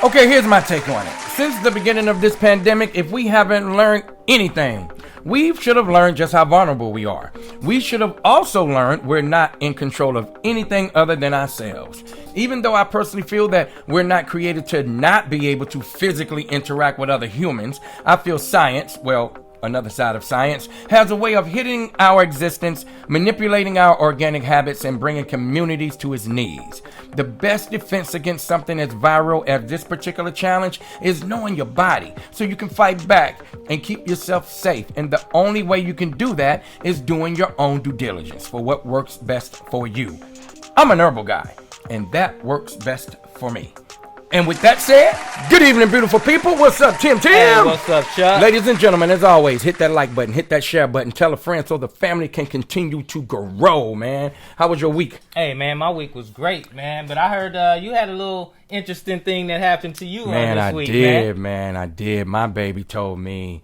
Okay, here's my take on it. Since the beginning of this pandemic, if we haven't learned anything, we should have learned just how vulnerable we are. We should have also learned we're not in control of anything other than ourselves. Even though I personally feel that we're not created to not be able to physically interact with other humans, I feel science, well, another side of science, has a way of hitting our existence, manipulating our organic habits, and bringing communities to its knees. The best defense against something as viral as this particular challenge is knowing your body so you can fight back and keep yourself safe. And the only way you can do that is doing your own due diligence for what works best for you. I'm an herbal guy, and that works best for me. And with that said, good evening, beautiful people. What's up, Tim? Hey, what's up, Chuck? Ladies and gentlemen, as always, hit that like button, hit that share button, tell a friend so the family can continue to grow, man. How was your week? Hey, man, my week was great, man. But I heard you had a little interesting thing that happened to you this week, man. I did. My baby told me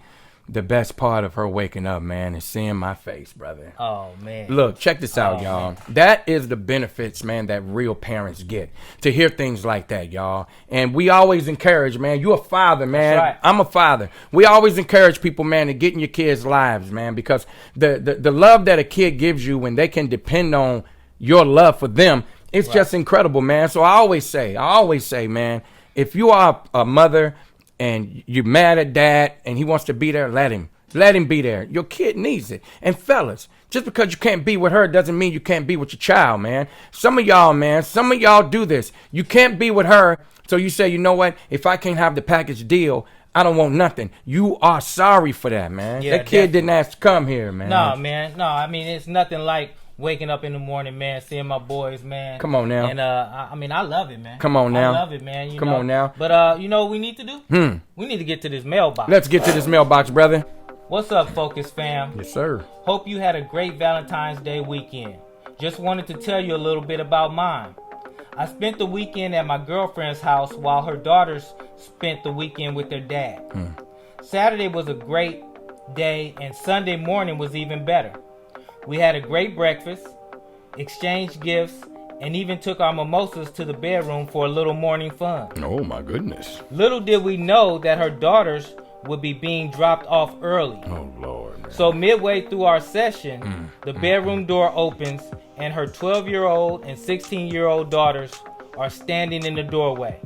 the best part of her waking up, man, is seeing my face, brother. Oh, man. Look, check this out, y'all. Man. That is the benefits, man, that real parents get. To hear things like that, y'all. And we always encourage, man. You a father, man. That's right. I'm a father. We always encourage people, man, to get in your kids' lives, man, because the love that a kid gives you when they can depend on your love for them, it's just incredible, man. So I always say, man, if you are a mother and you're mad at dad and he wants to be there, let him be there. Your kid needs it. And fellas, just because you can't be with her doesn't mean you can't be with your child, man. Some of y'all do this. You can't be with her, so you say, you know what, if I can't have the package deal, I don't want nothing. You are sorry for that, man. Yeah, that kid didn't ask to come here, man. No, man. No, I mean, it's nothing like waking up in the morning, man, seeing my boys, man. Come on now. And I love it, man. Come on now. I love it, man. Come on now. But you know what we need to do? We need to get to this mailbox. Let's get to this mailbox, brother. What's up, Fokus fam? Yes, sir. Hope you had a great Valentine's Day weekend. Just wanted to tell you a little bit about mine. I spent the weekend at my girlfriend's house while her daughters spent the weekend with their dad. Saturday was a great day, and Sunday morning was even better. We had a great breakfast, exchanged gifts, and even took our mimosas to the bedroom for a little morning fun. Oh, my goodness. Little did we know that her daughters would be being dropped off early. Oh, Lord, man. So midway through our session, the bedroom door opens, and her 12-year-old and 16-year-old daughters are standing in the doorway.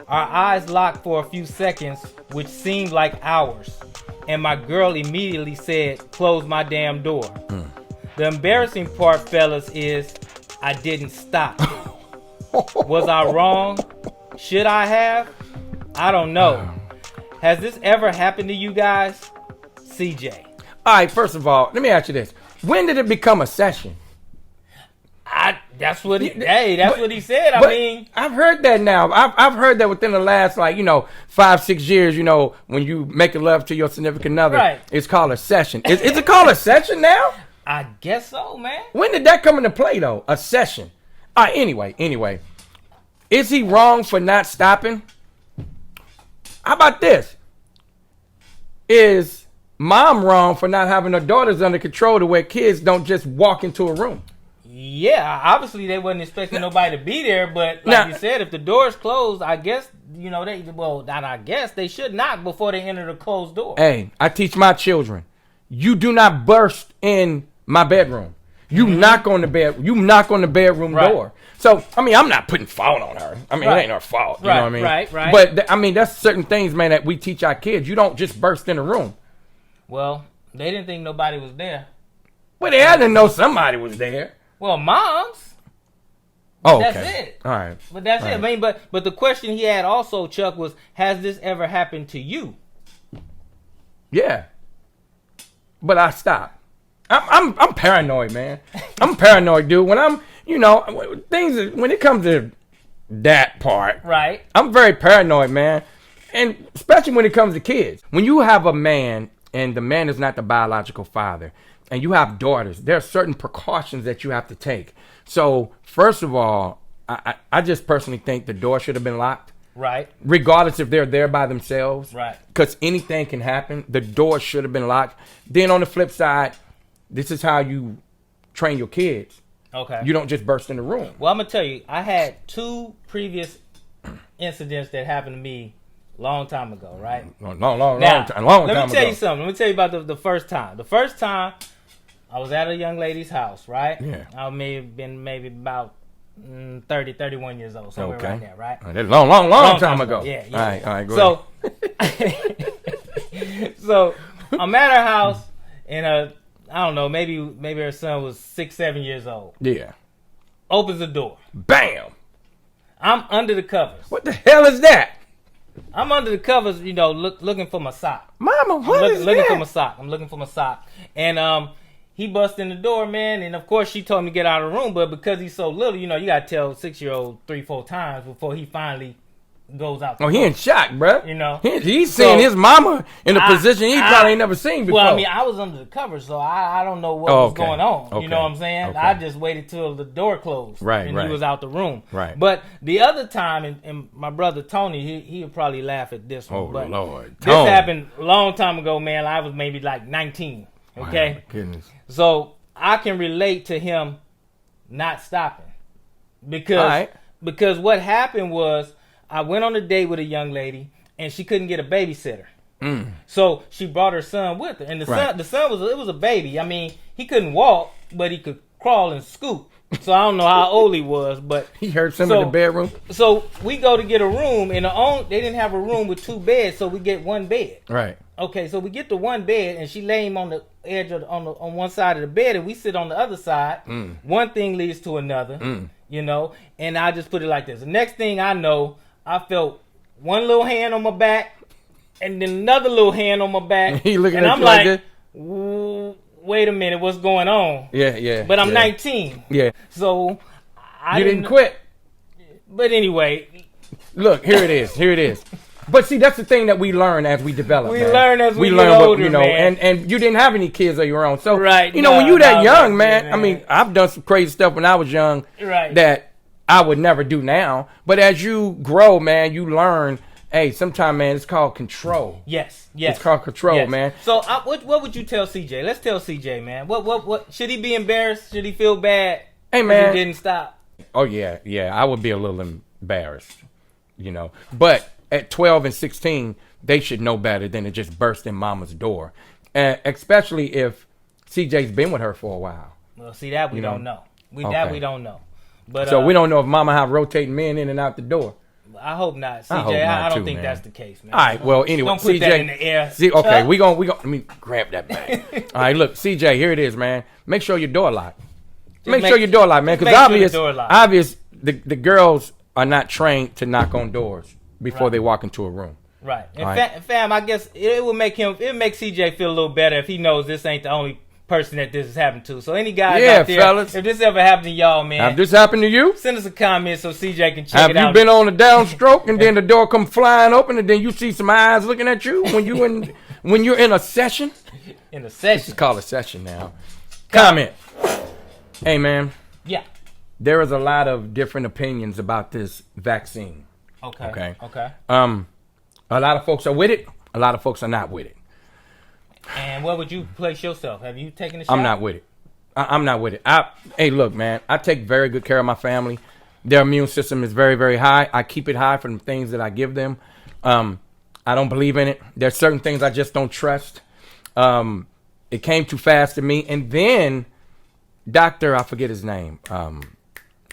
Our eyes locked for a few seconds, which seemed like hours, and my girl immediately said, "Close my damn door." The embarrassing part, fellas, is I didn't stop. Was I wrong? Should I have? I don't know. Has this ever happened to you guys? CJ. All right, first of all, let me ask you this. When did it become a session? That's what he said. I mean, I've heard that now. I've heard that within the last 5-6 years. When you make love to your significant other, right. It's called a session. Is it called a session now? I guess so, man. When did that come into play though? A session. All right. Anyway, is he wrong for not stopping? How about this? Is mom wrong for not having her daughters under control to where kids don't just walk into a room? Yeah, obviously they wasn't expecting nobody to be there, but like you said, if the door's closed, I guess, they should knock before they enter the closed door. Hey, I teach my children, you do not burst in my bedroom. You knock on the bedroom door. So, I mean, I'm not putting fault on her. I mean, it ain't her fault. You know what I mean? Right. But, that's certain things, man, that we teach our kids. You don't just burst in a room. Well, they didn't think nobody was there. Well, they had to know somebody was there. Well, moms. Oh, okay. That's it. All right. But that's it. I mean, but the question he had also, Chuck, was, has this ever happened to you? Yeah. But I stopped. I'm paranoid, man. I'm paranoid, dude. When I'm, when it comes to that part, right? I'm very paranoid, man. And especially when it comes to kids. When you have a man and the man is not the biological father, and you have daughters, there are certain precautions that you have to take. So, first of all, I just personally think the door should have been locked. Right. Regardless if they're there by themselves. Right. Because anything can happen. The door should have been locked. Then on the flip side, this is how you train your kids. Okay. You don't just burst in the room. Well, I'm gonna tell you, I had 2 previous incidents that happened to me long time ago, right? Long Now, time ago. Let me tell you something. Let me tell you about the first time. The first time, I was at a young lady's house, right? Yeah. I may have been maybe about 30, 31 years old, somewhere around there, right? That's long time ago. Yeah. All right, go ahead. So I'm at her house, and I don't know, maybe her son was 6, 7 years old. Yeah. Opens the door. Bam. I'm under the covers. What the hell is that? I'm under the covers, looking for my sock. Mama, Looking for my sock. I'm looking for my sock. And he bust in the door, man. And of course, she told me to get out of the room. But because he's so little, you got to tell 6-year-old 3, 4 times before he finally goes out. He in shock, bro. He's seeing his mama in a position he probably ain't never seen before. Well, I mean, I was under the covers, so I don't know what was going on. Okay. You know what I'm saying? Okay. I just waited till the door closed. Right. He was out the room. Right. But the other time, and my brother Tony, he would probably laugh at this one. But Lord. This happened a long time ago, man. I was maybe like 19. Okay? My goodness. So I can relate to him not stopping. Because what happened was, I went on a date with a young lady, and she couldn't get a babysitter. So she brought her son with her, and the son was a baby. I mean, he couldn't walk, but he could crawl and scoot. So I don't know how old he was, but he heard some in the bedroom. So we go to get a room, and they didn't have a room with 2 beds, so we get 1 bed. Right. Okay, so we get the 1 bed, and she lay him on the edge on one side of the bed, and we sit on the other side. One thing leads to another, and I just put it like this. The next thing I know, I felt one little hand on my back, and then another little hand on my back. He looking and at I'm you like, wait a minute, what's going on? Yeah. But I'm 19. Yeah. So you didn't quit. But anyway, look, here it is. But see, that's the thing that we learn as we develop. We learn as we get learn older, man. And you didn't have any kids of your own, so right. When you that young, man. I mean, I've done some crazy stuff when I was young. Right. That I would never do now. But as you grow, man, you learn. Hey, sometimes, man, it's called control. Yes. It's called control, man. So, what would you tell CJ? Let's tell CJ, man. What should he be embarrassed? Should he feel bad? Hey, man, he didn't stop. Oh yeah. I would be a little embarrassed, But at 12 and 16, they should know better than to just burst in mama's door, especially if CJ's been with her for a while. Well, see that we don't know. We don't know. But so we don't know if mama have rotating men in and out the door. I hope not, CJ. I don't think that's the case, man. All right. Well, anyway, don't put CJ, that in the air. Okay, we gonna let me grab that bag. All right, look, CJ, here it is, man. Make sure your door locked. Make sure your door locked, man, because obvious the girls are not trained to knock on doors before they walk into a room. Right. And fam, I guess it would make CJ feel a little better if he knows this ain't the only person that this has happened to. So any guys out there, fellas, if this ever happened to y'all, man, have this happened to you? Send us a comment so CJ can check it out. Have you been on a downstroke and then the door come flying open and then you see some eyes looking at you when you're in a session? In a session. It's called a session now. Comment. Hey, man. Yeah. There is a lot of different opinions about this vaccine. Okay. A lot of folks are with it. A lot of folks are not with it. And where would you place yourself? Have you taken a shot? I'm not with it. I'm not with it. Hey, look, man. I take very good care of my family. Their immune system is very, very high. I keep it high for the things that I give them. I don't believe in it. There's certain things I just don't trust. It came too fast to me. And then Dr. I forget his name. Fauci?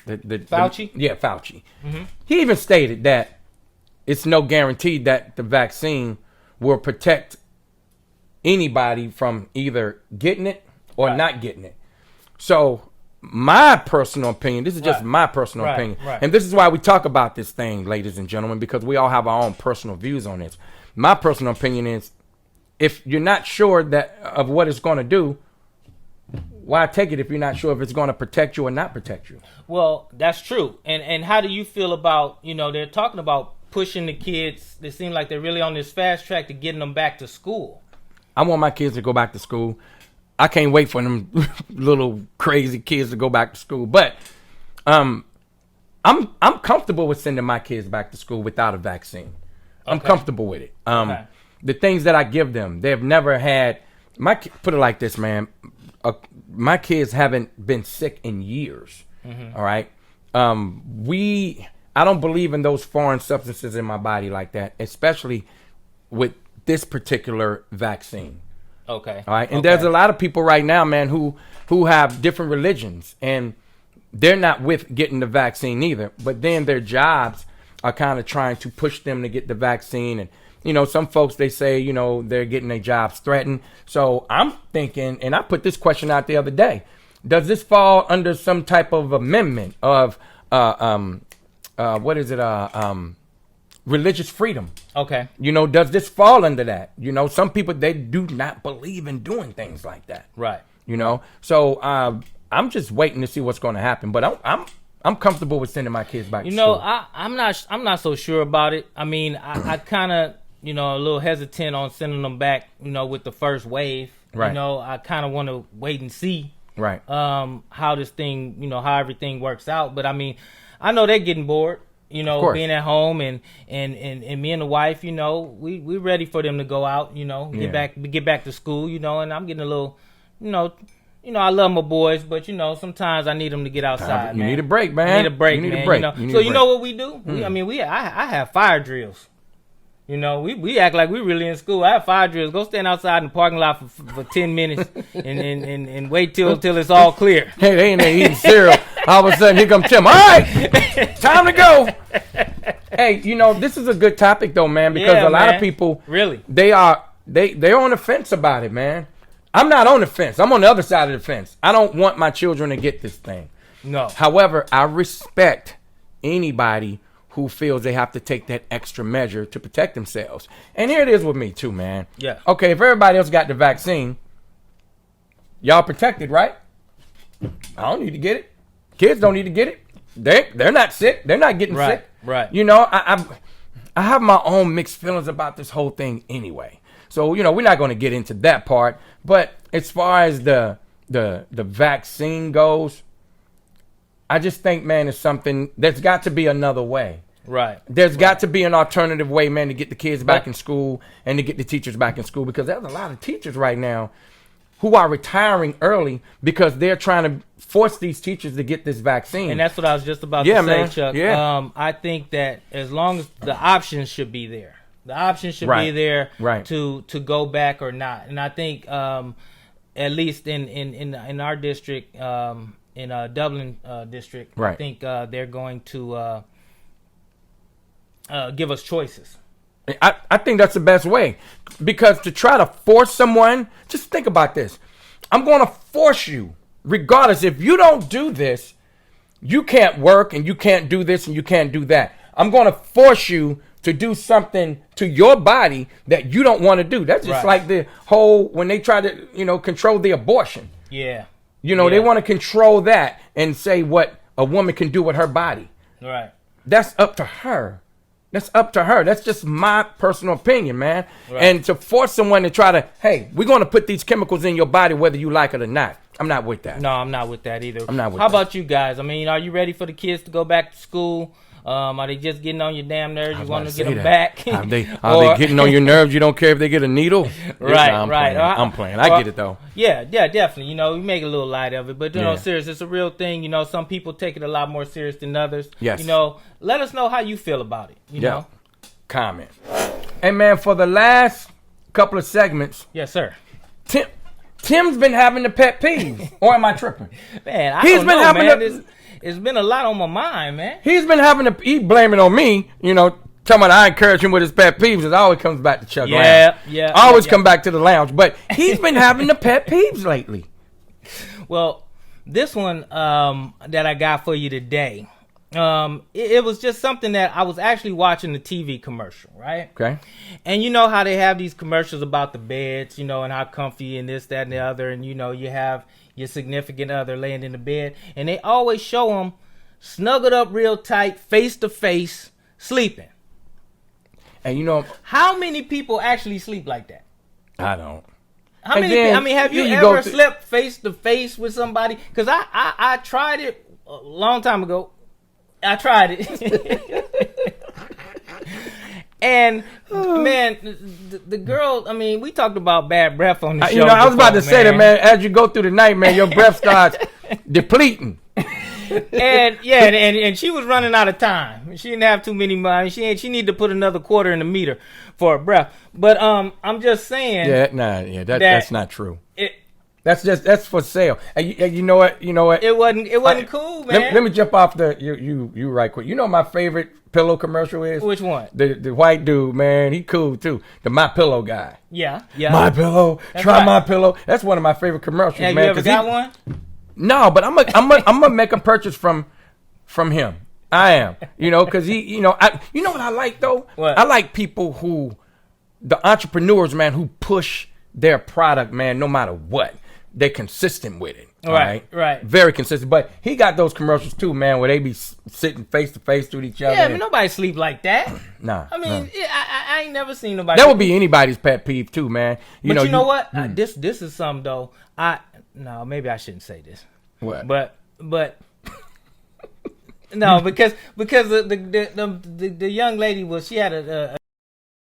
Fauci. Mm-hmm. He even stated that it's no guarantee that the vaccine will protect anybody from either getting it or not getting it. So my personal opinion, this is just my personal opinion, and this is why we talk about this thing, ladies and gentlemen, because we all have our own personal views on this. My personal opinion is, if you're not sure of what it's going to do, why take it if you're not sure if it's going to protect you or not protect you? Well, that's true. And how do you feel about, they're talking about pushing the kids, they seem like they're really on this fast track to getting them back to school. I want my kids to go back to school. I can't wait for them little crazy kids to go back to school. But I'm comfortable with sending my kids back to school without a vaccine. I'm comfortable with it. The things that I give them, they've never had. Put it like this, man. my kids haven't been sick in years. All right. I don't believe in those foreign substances in my body like that, especially with this particular vaccine. Okay. All right. And there's a lot of people right now, man, who have different religions, and they're not with getting the vaccine either. But then their jobs are kind of trying to push them to get the vaccine. And, you know, some folks, they say, you know, they're getting their jobs threatened. So I'm thinking, and I put this question out the other day, does this fall under some type of amendment of, religious freedom? Okay. You know, does this fall under that? You know, some people, they do not believe in doing things like that. Right. You know, so I'm just waiting to see what's going to happen. But I'm comfortable with sending my kids back to school. You know, I'm not so sure about it. I mean, I kind of, you know, a little hesitant on sending them back, you know, with the first wave. Right. You know, I kind of want to wait and see. Right. How this thing, you know, how everything works out. But I mean, I know they're getting bored, you know, being at home, and me and the wife, you know, we ready for them to go out, you know, get back to school, you know, and I'm getting a little, you know, I love my boys, but you know, sometimes I need them to get outside. You need a break, man. You need a break, you need man. A break. You know? So you know what we do? I have fire drills. You know, we act like we really in school. I have fire drills. Go stand outside in the parking lot for 10 minutes and wait till it's all clear. Hey, they ain't there eating cereal. All of a sudden, here comes Tim. All right, time to go. Hey, you know, this is a good topic though, man, because a lot of people really they're on the fence about it, man. I'm not on the fence. I'm on the other side of the fence. I don't want my children to get this thing. No. However, I respect anybody who feels they have to take that extra measure to protect themselves. And here it is with me too, man. Yeah. Okay, if everybody else got the vaccine, y'all protected, right? I don't need to get it. Kids don't need to get it. They're not sick. They're not getting sick. Right. You know, I have my own mixed feelings about this whole thing anyway. So, you know, we're not going to get into that part. But as far as the vaccine goes, I just think, man, it's something, there's got to be another way. Right. There's got to be an alternative way, man, to get the kids back in school and to get the teachers back in school, because there's a lot of teachers right now who are retiring early because they're trying to force these teachers to get this vaccine. And that's what I was just about to say, man. Chuck. Yeah. I think that as long as the options should be there. The option should be there to go back or not. And I think at least in our district, in Dublin district, I think they're going to give us choices. I think that's the best way, because to try to force someone, just think about this. I'm going to force you, regardless. If you don't do this, you can't work, and you can't do this, and you can't do that. I'm going to force you to do something to your body that you don't want to do. That's just like the whole, when they try to, you know, control the abortion. Yeah. You know, they want to control that and say what a woman can do with her body. Right. That's up to her. That's up to her. That's just my personal opinion, man. Right. And to force someone to try to, hey, we're going to put these chemicals in your body whether you like it or not. I'm not with that. No, I'm not with that either. I'm not with How that. about you guys? I mean, are you ready for the kids to go back to school? Are they just getting on your damn nerves? You want to get them back? Are they getting on your nerves? You don't care if they get a needle? Right, no, right. I'm playing. I get it, though. Yeah, definitely. You know, we make a little light of it. But, you know, serious, it's a real thing. You know, some people take it a lot more serious than others. Yes. You know, let us know how you feel about it. You know? Comment. Hey, man, for the last couple of segments. Yes, sir. Tim's been having the pet peeves. Or am I tripping? Man, it's been a lot on my mind, man. He blame it on me, you know, talking about I encourage him with his pet peeves. It always comes back to Chuck Lounge. Yeah. I always come back to the lounge. But he's been having the pet peeves lately. Well, this one that I got for you today, it was just something that I was actually watching the TV commercial, right? Okay. And you know how they have these commercials about the beds, you know, and how comfy and this, that, and the other. And, you know, you have your significant other laying in the bed, and they always show them snuggled up real tight, face to face, sleeping. And you know, how many people actually sleep like that? I don't. How many? I mean, have you ever slept face to face with somebody? Because I tried it a long time ago. I tried it, And man, the girl. I mean, we talked about bad breath on the show. I was about to say that, man. As you go through the night, man, your breath starts depleting. and she was running out of time. She didn't have too many money. She needed to put another quarter in the meter for her breath. But I'm just saying. That's not true. That's for sale. And you know what? It wasn't cool, man. Let me jump off you right quick. You know what my favorite pillow commercial is? Which one? The white dude, man. He cool too. The My Pillow guy. Yeah. My Pillow. Try right. My Pillow. That's one of my favorite commercials, man. You ever got one? No, but I'm gonna make a purchase from him. I am, because he, you know what I like though. What? I like people the entrepreneurs, man, who push their product, man, no matter what. They're consistent with it. Right. Very consistent. But he got those commercials too, man, where they be sitting face to face with each other. Yeah, but nobody sleep like that. Nah. I mean, I ain't never seen nobody. That would be anybody's pet peeve too, man. You know what? This is something though. No, maybe I shouldn't say this. What? But no, because the young lady she had a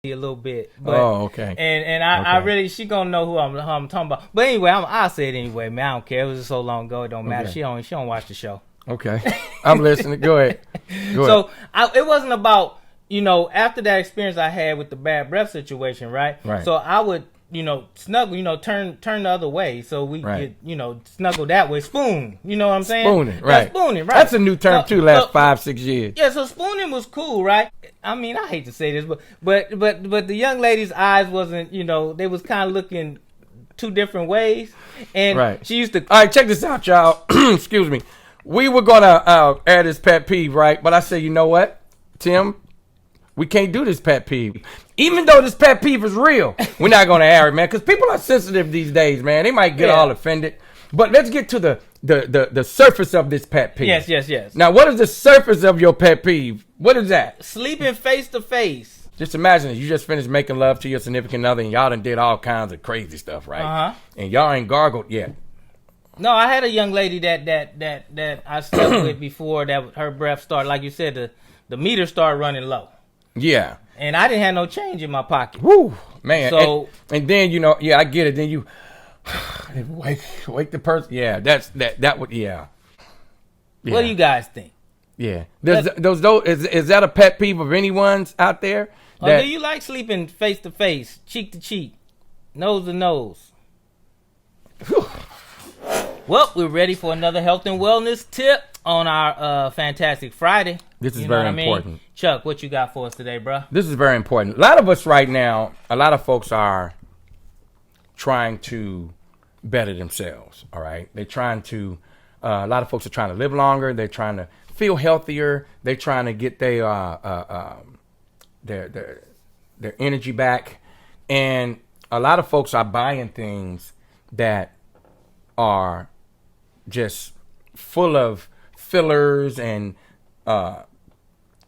little bit. But, okay. And I really, she gonna know who I'm talking about. But anyway, I'll say it anyway, man. I don't care. It was just so long ago. It don't matter. Okay. She don't watch the show. Okay. I'm listening. Go ahead. So it wasn't about, after that experience I had with the bad breath situation, right? Right. So I would, snuggle, turn the other way so we could, snuggle that way. Spoon. You know what I'm saying? Spooning, right. Spooning, right. That's a new term too, last 5-6 years. Yeah, so spooning was cool, right? I mean, I hate to say this, but the young lady's eyes wasn't, they was kind of looking two different ways. And she used to... All right, check this out, y'all. Excuse me. We were going to add this pet peeve, right? But I said, you know what, Tim? We can't do this pet peeve. Even though this pet peeve is real, we're not going to air it, man, because people are sensitive these days, man. They might get all offended. But let's get to the surface of this pet peeve. Yes. Now, what is the surface of your pet peeve? What is that? Sleeping face to face. Just imagine it. You just finished making love to your significant other, and y'all done did all kinds of crazy stuff, right? Uh-huh. And y'all ain't gargled yet. No, I had a young lady that I slept with before that her breath started, like you said, the meter started running low. Yeah. And I didn't have no change in my pocket. Woo, man. So and then I get it. Then you wake the person. Yeah, that would yeah. What do you guys think? Yeah. Is that a pet peeve of anyone's out there? Or do you like sleeping face to face, cheek to cheek, nose to nose? Well, we're ready for another health and wellness tip on our Fantastic Friday. This is very important. Chuck, what you got for us today, bro? This is very important. A lot of us right now, a lot of folks are trying to better themselves, all right? They're trying to, a lot of folks are trying to live longer. They're trying to feel healthier. They're trying to get their energy back. And a lot of folks are buying things that are just full of fillers and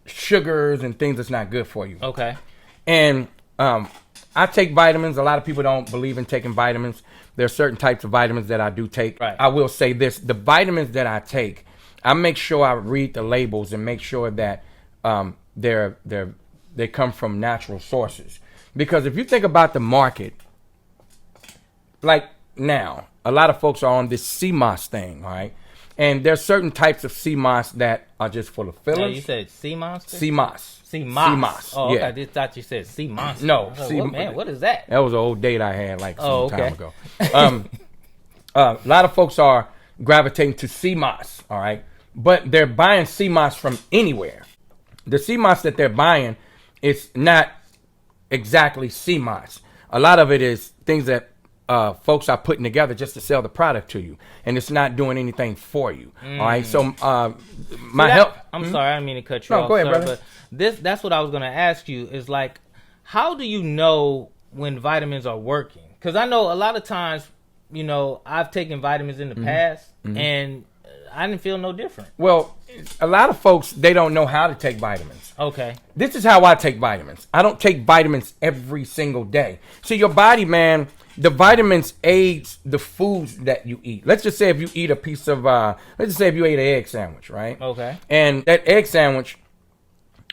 sugars and things that's not good for you. Okay. And I take vitamins. A lot of people don't believe in taking vitamins. There are certain types of vitamins that I do take. Right. I will say this. The vitamins that I take, I make sure I read the labels and make sure that they come from natural sources. Because if you think about the market, like now, a lot of folks are on this CMOS thing, right? And there's certain types of CMOS that are just full of fillers. Yeah, you said CMOS? CMOS. Oh, okay. Yeah. I just thought you said CMOS. No. Man, what is that? That was an old date I had some time ago. A lot of folks are gravitating to CMOS, all right? But they're buying CMOS from anywhere. The CMOS that they're buying is not exactly CMOS. A lot of it is things that folks are putting together just to sell the product to you, and it's not doing anything for you. All right, so help. I'm sorry, I didn't mean to cut you off. Go ahead, sir, brother. But that's what I was going to ask you is like, how do you know when vitamins are working? Because I know a lot of times, I've taken vitamins in the past, and I didn't feel no different. Well, a lot of folks, they don't know how to take vitamins. Okay. This is how I take vitamins. I don't take vitamins every single day. See, your body, man, the vitamins aids the foods that you eat. Let's just say if you eat a piece of, let's just say if you ate an egg sandwich, right? Okay. And that egg sandwich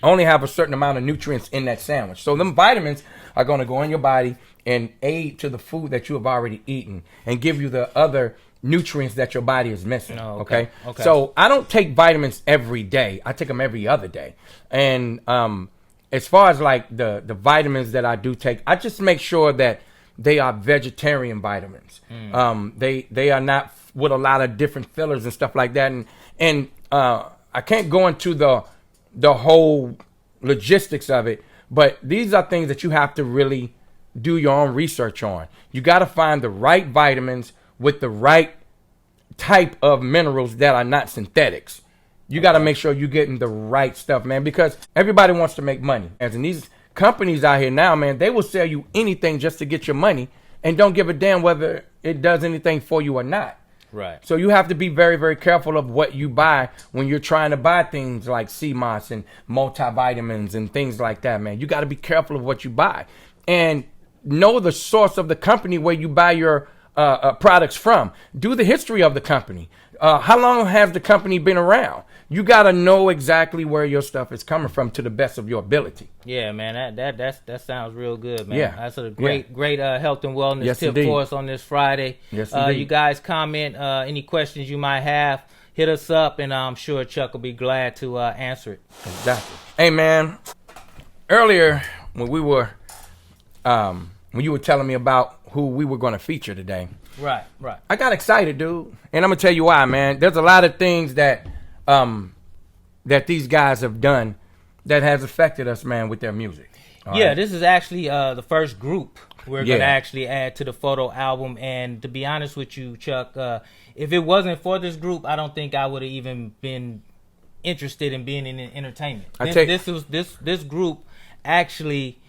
only have a certain amount of nutrients in that sandwich. So them vitamins are going to go in your body and aid to the food that you have already eaten and give you the other nutrients that your body is missing. Oh, okay. Okay. So I don't take vitamins every day. I take them every other day. And as far as like the vitamins that I do take, I just make sure that they are vegetarian vitamins. They are not with a lot of different fillers and stuff like that. And I can't go into the whole logistics of it, but these are things that you have to really do your own research on. You got to find the right vitamins with the right type of minerals that are not synthetics. You got to make sure you're getting the right stuff, man, because everybody wants to make money. As in these companies out here now, man, they will sell you anything just to get your money and don't give a damn whether it does anything for you or not. Right. So you have to be very, very careful of what you buy when you're trying to buy things like sea moss and multivitamins and things like that, man. You got to be careful of what you buy and know the source of the company where you buy your products from. Do the history of the company. How long has the company been around? You got to know exactly where your stuff is coming from to the best of your ability. Yeah, man, that sounds real good, man. Yeah. That's a great health and wellness tip indeed. for us on this Friday. Yes, indeed. You guys comment any questions you might have, hit us up, and I'm sure Chuck will be glad to answer it. Exactly. Hey, man, earlier when we were when you were telling me about who we were going to feature today, Right. I got excited, dude, and I'm gonna tell you why, man. There's a lot of things that that these guys have done that has affected us, man, with their music. All right? This is actually the first group we're going to actually add to the photo album. And to be honest with you, Chuck, if it wasn't for this group, I don't think I would have even been interested in being in entertainment. This group actually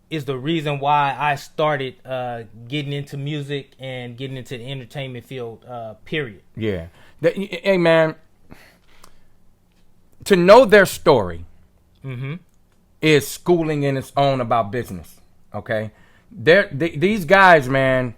is the reason why I started getting into music and getting into the entertainment field, period. Yeah. Hey, man, to know their story is schooling in its own about business, okay? These guys, man,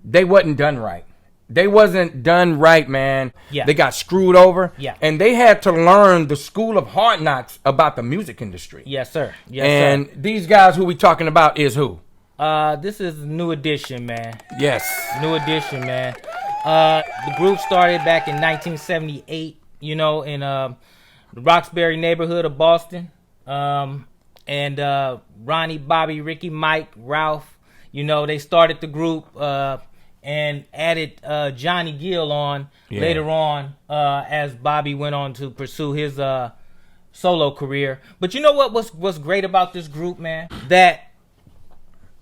they wasn't done right. They wasn't done right, man. Yeah. They got screwed over. Yeah. And they had to learn the school of hard knocks about the music industry. Yes, sir. And these guys who we talking about is who? This is New Edition, man. Yes. New Edition, man. The group started back in 1978, in the Roxbury neighborhood of Boston. And Ronnie, Bobby, Ricky, Mike, Ralph, they started the group and added Johnny Gill on later on as Bobby went on to pursue his solo career. But you know what's great about this group, man? That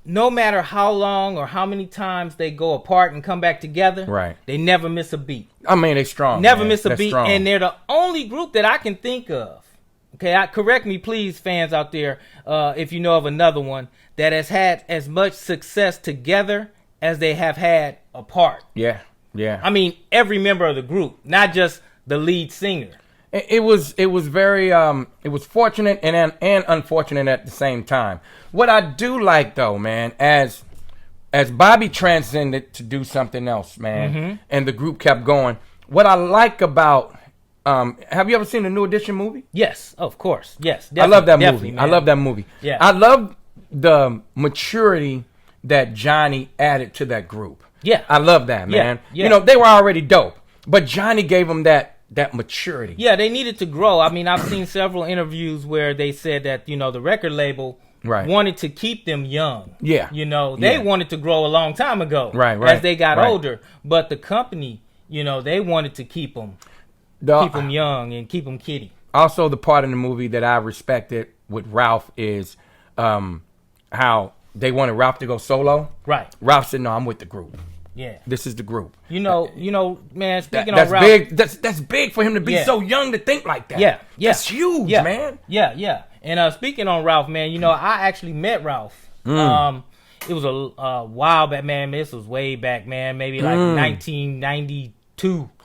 no matter how long or how many times they go apart and come back together, right, they never miss a beat. I mean, they strong. Never man. miss a They're beat, strong. and they're the only group that I can think of. Okay, correct me, please, fans out there, if you know of another one that has had as much success together as they have had apart. Yeah. I mean, every member of the group, not just the lead singer. It was very it was fortunate and unfortunate at the same time. What I do like though, man, as Bobby transcended to do something else, man, and the group kept going. What I like about have you ever seen the New Edition movie? Yes, of course. Yes, I love that movie. man. I love that movie. Yeah. I love the maturity that Johnny added to that group. Yeah. I love that, man. Yeah. They were already dope, but Johnny gave them that maturity. Yeah, they needed to grow. I mean, I've seen several interviews where they said that, the record label wanted to keep them young. Yeah. They wanted to grow a long time ago. Right. As they got older. But the company, they wanted to keep them young and keep them kiddie. Also, the part in the movie that I respected with Ralph is how they wanted Ralph to go solo. Right. Ralph said, "No, I'm with the group. Yeah. This is the group." Man, speaking that's of Ralph. big. That's big for him to be so young to think like that. Yeah. That's huge, man. Yeah. And speaking on Ralph, man, I actually met Ralph. It was a while back, man. This was way back, man. Maybe like 1992.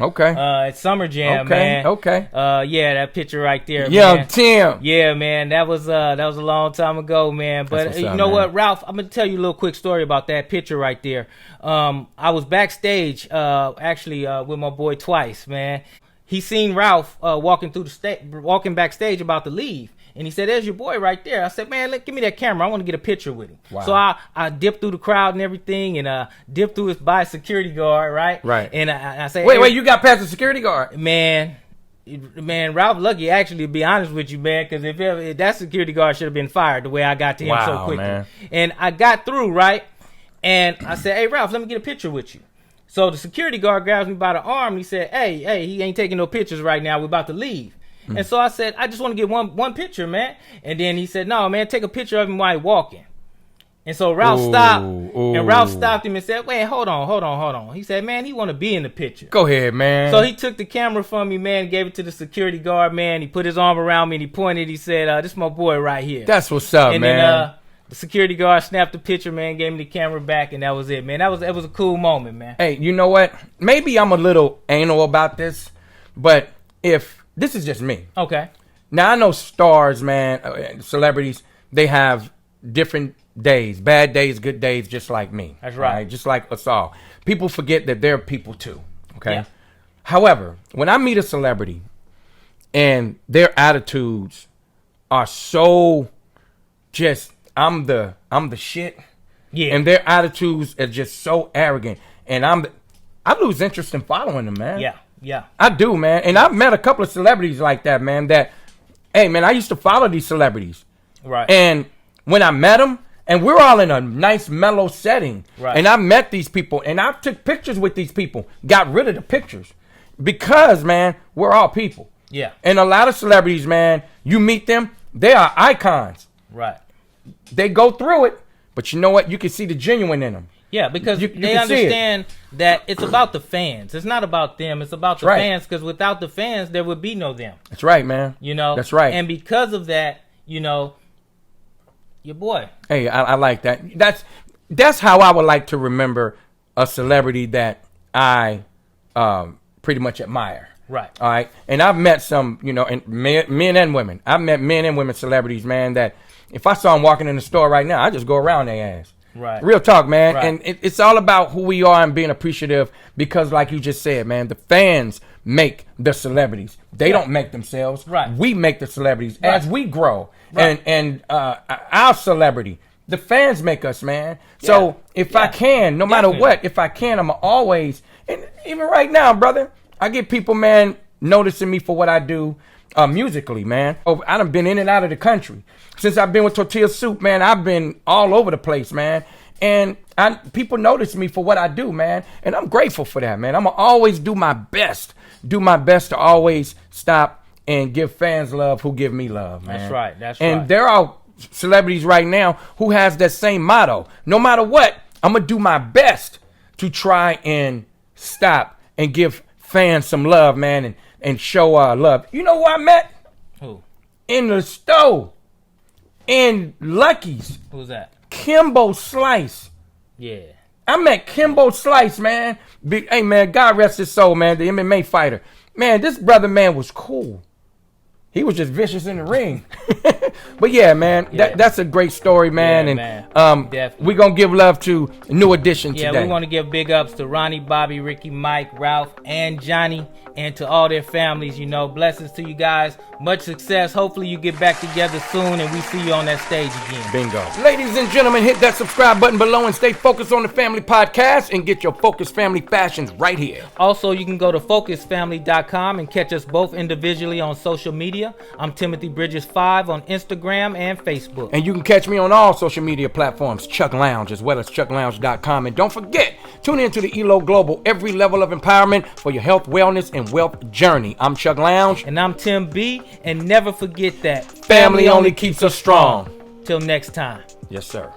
Okay. At Summer Jam, man. Okay. Yeah, that picture right there, Young man. Tim. Yeah, man. That was a long time ago, man. But you know what, Ralph? I'm gonna tell you a little quick story about that picture right there. I was backstage, actually, with my boy Twice, man. he seen Ralph walking backstage about to leave. And he said, there's your boy right there. I said, man, give me that camera. I want to get a picture with him. Wow. So I dipped through the crowd and everything, and dipped through by a security guard, right? Right. And I said, wait, you got past the security guard? Man, Ralph lucky, actually, to be honest with you, man, because if that security guard should have been fired the way I got to him so quickly. Man. And I got through, right? And I said, hey, Ralph, let me get a picture with you. So the security guard grabs me by the arm, and he said, hey, he ain't taking no pictures right now. We're about to leave. And so I said, I just want to get one picture, man. And then he said, no, man, take a picture of him while he's walking. And so Ralph stopped, and Ralph stopped him and said, wait, hold on. He said, man, he want to be in the picture. Go ahead, man. So he took the camera from me, man, gave it to the security guard, man. He put his arm around me, and he pointed. He said, this is my boy right here. That's what's up, and man. And then the security guard snapped the picture, man, gave me the camera back, and that was it, man. That was a cool moment, man. Hey, you know what? Maybe I'm a little anal about this, but if this is just me. Okay. Now, I know stars, man, celebrities, they have different days, bad days, good days, just like me. That's right. Just like us all. People forget that they're people too, okay? Yeah. However, when I meet a celebrity and their attitudes are so just, I'm the shit. Yeah. And their attitudes are just so arrogant. And I lose interest in following them, man. Yeah. I do, man. And I've met a couple of celebrities like that, man, that, hey, man, I used to follow these celebrities. Right. And when I met them, and we're all in a nice, mellow setting. Right. And I met these people, and I took pictures with these people, got rid of the pictures. Because, man, we're all people. Yeah. And a lot of celebrities, man, you meet them, they are icons. Right. They go through it, but you know what? You can see the genuine in them. Yeah, because you they understand that it's about the fans. It's not about them. It's about the fans, because without the fans, there would be no them. That's right, man. You know? That's right. And because of that, you know, your boy. Hey, I like that. That's how I would like to remember a celebrity that I pretty much admire. Right. All right. And I've met some, you know, and men and women. I've met men and women celebrities, man, that if I saw them walking in the store right now, I just go around their ass. Right. Real talk, man. Right. And it's all about who we are and being appreciative, because like you just said, man, the fans make the celebrities. They don't make themselves. Right. We make the celebrities as we grow. Right. And our celebrity, the fans make us, man. So if I can, no matter what, if I can, I'm always, and even right now, brother, I get people, man, noticing me for what I do musically, man. I done been in and out of the country. Since I've been with Tortilla Soup, man, I've been all over the place, man. And people notice me for what I do, man. And I'm grateful for that, man. I'm going to always do my best to always stop and give fans love who give me love, man. That's right. That's and right. there are celebrities right now who has that same motto. No matter what, I'm going to do my best to try and stop and give fans some love, man, and show love. You know who I met? Who? In the store. In Lucky's. Who's that? Kimbo Slice. Yeah. I met Kimbo Slice, man. Hey, man, God rest his soul, man, the MMA fighter. Man, this brother, man, was cool. He was just vicious in the ring. But yeah, man, that's a great story, man. Yeah, and man. We're going to give love to New Edition today. Yeah, we want to give big ups to Ronnie, Bobby, Ricky, Mike, Ralph, and Johnny, and to all their families. You know, blessings to you guys. Much success. Hopefully you get back together soon and we see you on that stage again. Bingo. Ladies and gentlemen, hit that subscribe button below and stay focused on the Family Podcast and get your Focus Family fashions right here. Also, you can go to focusfamily.com and catch us both individually on social media. I'm Timothy Bridges 5 on Instagram and Facebook. And you can catch me on all social media platforms, Chuck Lounge, as well as chucklounge.com. And don't forget, tune in to the ELO Global, every level of empowerment for your health, wellness, and wealth journey. I'm Chuck Lounge. And I'm Tim B. And never forget that family only keeps us strong. Till next time. Yes, sir.